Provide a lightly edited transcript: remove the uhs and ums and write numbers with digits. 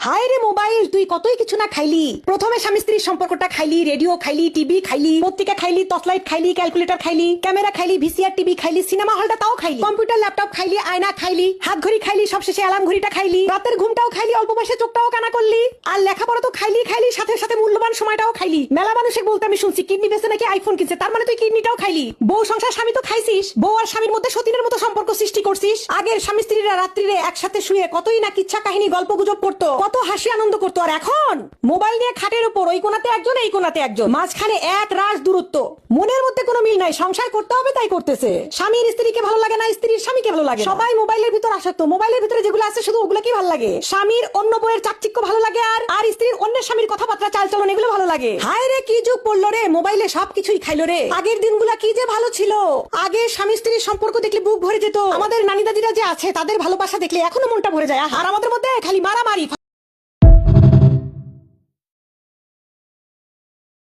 হায় রে মোবাইল, তুই কতই কিছু না খাইলি। প্রথমে স্বামী স্ত্রীর সম্পর্কটা খাইলি, রেডিও খাইলি, টিভি খাইলি, পত্রিকা খাইলি, টর্চলাইট খাইলি, ক্যালকুলেটর খাইলি, ক্যামেরা খাইলি, ভিসিআর টিভি খাইলি, সিনেমা হলটা তাও খাইলি, কম্পিউটার ল্যাপটপ খাইলি, আয়না খাইলি, হাত ঘড়ি খাইলি, সবশেষে অ্যালার্ম ঘড়িটা খাইলি, রাতের ঘুমটাও খাইলি, অল্প বয়সে চোখটাও কানা করলি, আর লেখাপড়া তো খাইলি খাইলি, সাথে সাথে মূল্যবান সময়টাও খাইলি। মেলা মানুষে বলতে আমি শুনছি কিডনি বেঁচে নাকি আইফোন কিনছে, তার মানে তুই কিডনিটাও খাইলি। বউ সংসার স্বামী তো খাইছিস, বউ আর স্বামীর মধ্যে সতীনের মতো সম্পর্ক সৃষ্টি করছিস। আগের স্বামী স্ত্রীরা রাত্রিরে একসাথে শুয়ে কতই না কিচ্ছা কাহিনী গল্প গুজব করতো, কত হাসি আনন্দ করতো। আর এখন মোবাইল নিয়ে খাটের উপর ওই কোনাতে একজন এই কোনাতে একজন, মাঝখানে এক রাশ দূরত্ব, মনের মধ্যে কোনো মিল নাই। সংসার করতে হবে তাই করতেছে। স্বামীর স্ত্রীকে ভালো লাগে না, স্ত্রীর স্বামীকে ভালো লাগে। সবাই মোবাইলের ভিতর আসক্ত, মোবাইলের ভিতরে যেগুলো আছে শুধু ওগুলো কি ভালো লাগে। স্বামীর অন্য বইয়ের চাকচিক্য ভালো লাগে, আর স্ত্রীর অন্যের স্বামীর কথাবার্তা চালচলন এগুলো ভালো লাগে। হায় রে কি যুগ পড়লো রে, মোবাইলে সবকিছুই খাইলো রে। আগের দিনগুলা কি যে ভালো ছিল। আগে স্বামী স্ত্রীর সম্পর্ক দেখলে বুক ভরে যেত। আমাদের নানি দাদিরা যে আছে তাদের ভালোবাসা দেখলে এখনো মনটা ভরে যায়। আর আমাদের মধ্যে খালি মারামারি।